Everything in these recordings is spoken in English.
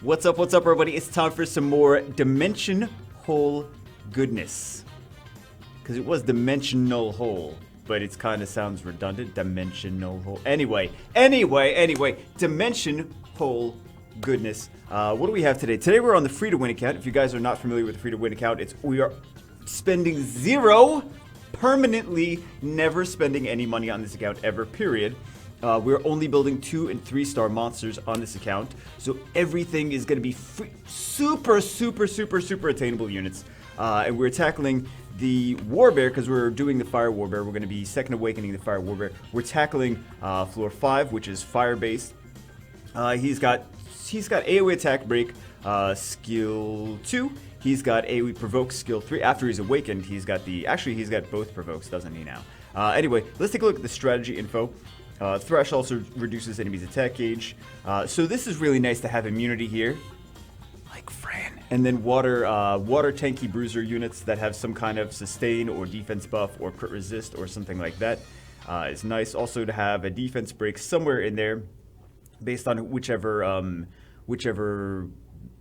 What's up, everybody? It's time for some more Dimension Hole goodness. Because it was Dimensional Hole, but it kind of sounds redundant. Dimensional Hole. Anyway. Dimension Hole goodness. What do we have today? Today we're on the free-to-win account. If you guys are not familiar with the free-to-win account, we are spending zero, permanently never spending any money on this account ever, period. We're only building 2- and 3-star monsters on this account, so everything is going to be free, super attainable units. And we're tackling the Warbear because we're doing the Fire Warbear. We're going to be second awakening the Fire Warbear. We're tackling floor 5, which is fire based. He's got AoE attack break, skill 2. He's got AoE provoke, skill 3. After he's awakened, he's got both provokes, doesn't he now? Anyway, let's take a look at the strategy info. Thresh also reduces enemies' attack gauge. So this is really nice to have immunity here, like Fran. And then water tanky bruiser units that have some kind of sustain or defense buff or crit resist or something like that. It's nice also to have a defense break somewhere in there, based on whichever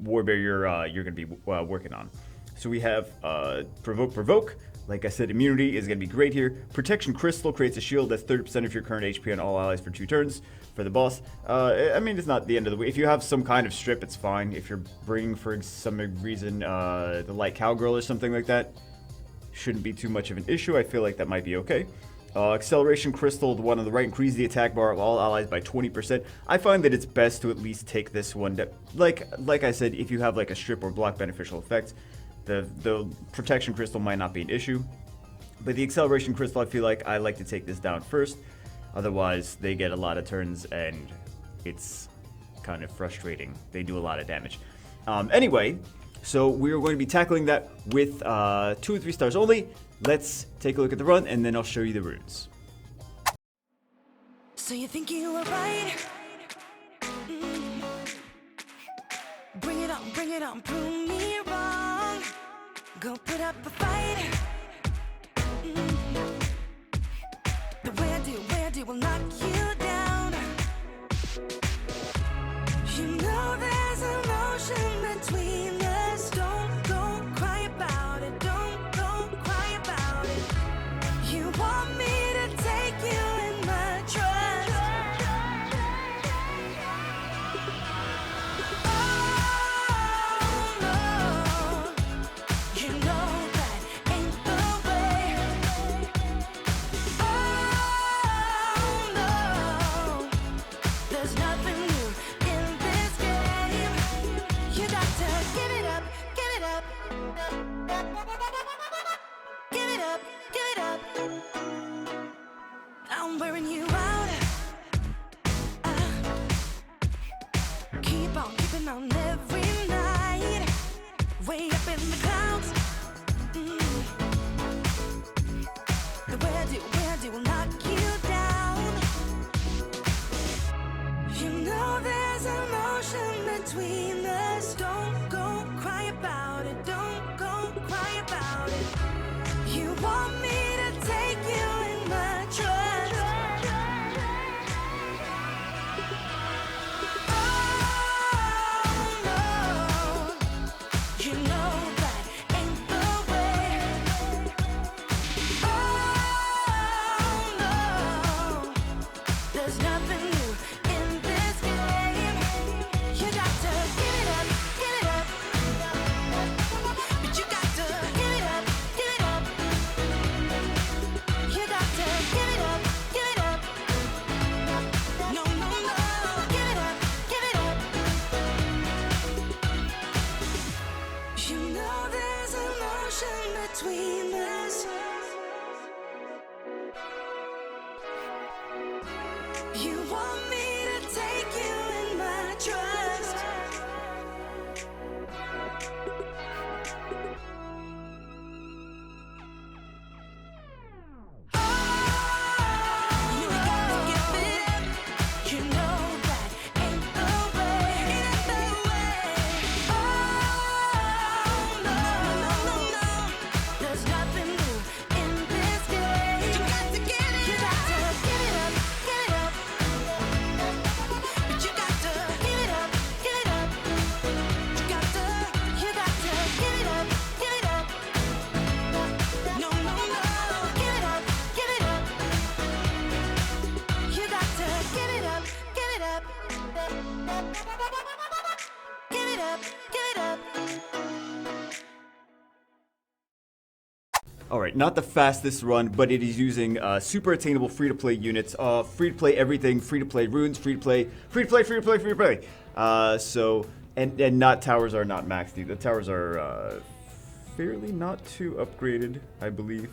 Warbear you're going to be working on. So we have provoke. Like I said, immunity is going to be great here. Protection Crystal creates a shield that's 30% of your current HP on all allies for 2 turns. For the boss, I mean, it's not the end of the way. If you have some kind of strip, it's fine. If you're bringing, for some reason, the Light Cowgirl or something like that, shouldn't be too much of an issue. I feel like that might be okay. Acceleration Crystal, the one on the right, increase the attack bar of all allies by 20%. I find that it's best to at least take this one. Like I said, if you have like a strip or block beneficial effects, the Protection Crystal might not be an issue. But the Acceleration Crystal, I feel like I like to take this down first. Otherwise, they get a lot of turns and it's kind of frustrating. They do a lot of damage. Anyway, so we're going to be tackling that with 2 and 3 stars only. Let's take a look at the run and then I'll show you the runes. So you think you were right? Bring it on, prove me wrong. Go put up a fight. The way I do will knock you down. You know there's emotion between us. Don't cry about it. Don't cry about it. You want me to take you in my trust. Oh no, you know that ain't the way. Oh no, there's nothing new in this game. You got to give it up, give it up. Give it up, give it up. I'm wearing you out. Keep on keeping on every night. Way up in the clouds. The way I do will knock you down. You know there's emotion between us. Don't go cry about it. Don't go cry about it. You want me to take you in my trust. Oh no, you know that ain't the way. Oh no, there's nothing new in this game. You got to give it up, give it up. But you got to give it up, give it up. All right, not the fastest run, but it is using super attainable free-to-play units, free-to-play everything, free-to-play runes, free-to-play, free-to-play, free-to-play, free-to-play. And not towers are not maxed either. The towers are fairly not too upgraded, I believe.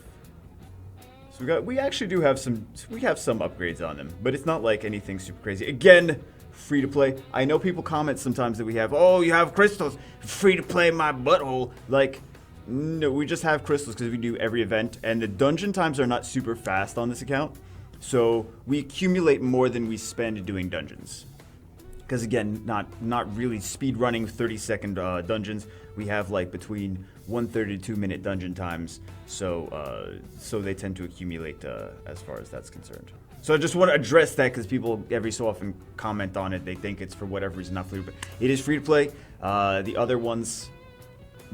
So we actually do have some upgrades on them, but it's not like anything super crazy. Again, free-to-play. I know people comment sometimes that we have, oh, you have crystals, free-to-play my butthole. Like, no, we just have crystals because we do every event, and the dungeon times are not super fast on this account, so we accumulate more than we spend doing dungeons. Because again, not really speed running 30-second dungeons. We have like between 1:30 to 2-minute dungeon times, so they tend to accumulate as far as that's concerned. So I just want to address that because people every so often comment on it. They think it's for whatever reason not free, but it is free to play. The other ones.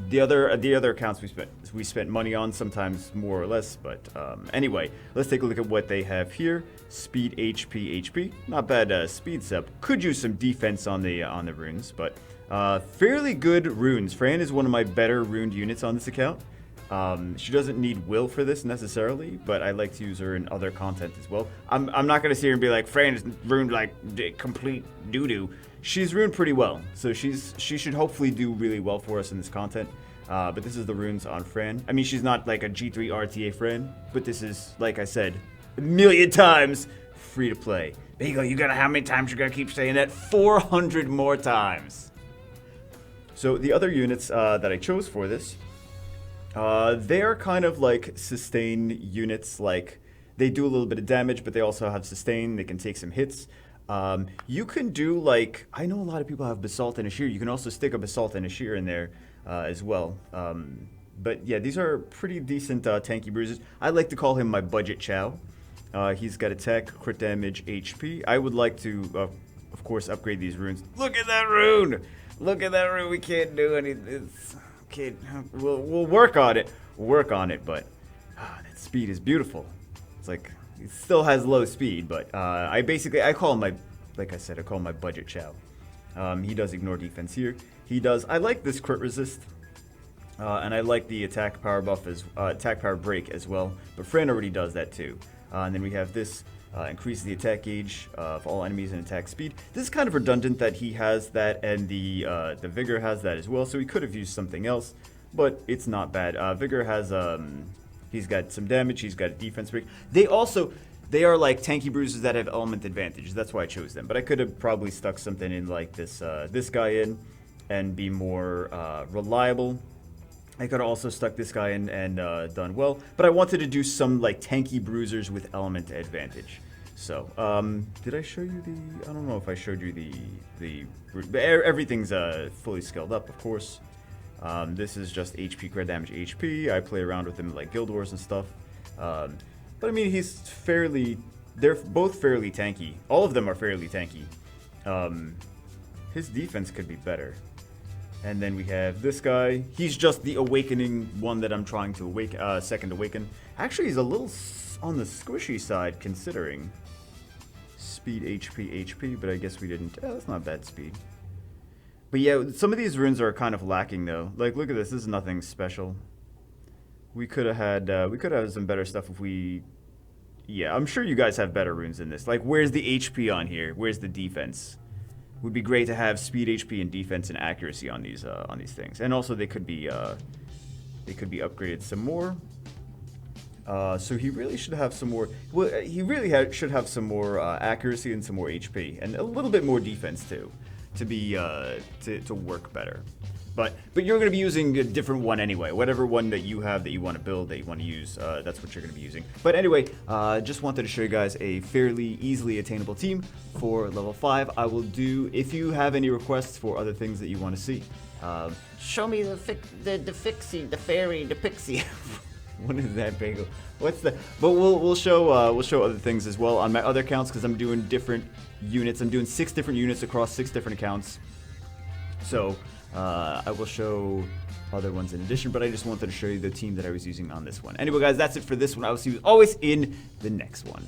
The other accounts we spent money on, sometimes more or less, but anyway, let's take a look at what they have here. Speed, HP. Not bad speed sub. Could use some defense on the runes, but fairly good runes. Fran is one of my better runed units on this account. She doesn't need will for this necessarily, but I like to use her in other content as well. I'm not gonna sit here and be like Fran is runed like complete doo-doo. She's runed pretty well, so she should hopefully do really well for us in this content. But this is the runes on Fran. I mean, she's not like a G3 RTA Fran, but this is, like I said, a million times free to play. There you go. You gotta, how many times you gotta keep saying that? 400 more times. So the other units that I chose for this, they are kind of like sustain units. Like they do a little bit of damage, but they also have sustain. They can take some hits. You can do like, I know a lot of people have Basalt and Ashir. You can also stick a Basalt and Ashir in there as well. But yeah, these are pretty decent tanky bruises. I like to call him my budget Chow. He's got attack, crit damage, HP. I would like to, of course, upgrade these runes. Look at that rune! Look at that rune. We can't do anything. Okay, we'll work on it. We'll work on it, but that speed is beautiful. It's like, it still has low speed, but I call him my, like I said, I call him my budget Chow. He does ignore defense here. He does, I like this crit resist, and I like the attack power buff attack power break as well, but Fran already does that too. And then we have this, increase the attack gauge of all enemies and attack speed. This is kind of redundant that he has that and the Vigor has that as well, so he could have used something else, but it's not bad. Vigor has, he's got some damage, he's got a defense break. They are like tanky bruises that have element advantage. That's why I chose them. But I could have probably stuck something in like this this guy in and be more reliable. I could have also stuck this guy in and done well. But I wanted to do some like tanky bruisers with element advantage. So, did I show you the... I don't know if I showed you the everything's fully scaled up, of course. This is just HP, crit damage, HP. I play around with him like Guild Wars and stuff. But I mean, he's fairly... They're both fairly tanky. All of them are fairly tanky. His defense could be better. And then we have this guy. He's just the awakening one that I'm trying to second awaken. Actually, he's a little on the squishy side considering speed, HP, but I guess we didn't. That's not bad speed. But yeah, some of these runes are kind of lacking though. Like, look at this. This is nothing special. We could have had some better stuff if we... Yeah, I'm sure you guys have better runes than this. Like, where's the HP on here? Where's the defense? Would be great to have speed, HP, and defense and accuracy on these things. And also they could be upgraded some more. So he really should have some more. Well, he really should have some more accuracy and some more HP and a little bit more defense too, to be to work better. But you're going to be using a different one anyway. Whatever one that you have that you want to build, that you want to use, that's what you're going to be using. But anyway, just wanted to show you guys a fairly easily attainable team for level 5. I will do, if you have any requests for other things that you want to see. Show me the fixie, the fairy, the pixie. What is that, Bagel? What's that? But we'll show other things as well on my other accounts because I'm doing different units. I'm doing 6 different units across 6 different accounts. So... I will show other ones in addition, but I just wanted to show you the team that I was using on this one. Anyway, guys, that's it for this one. I will see you always in the next one.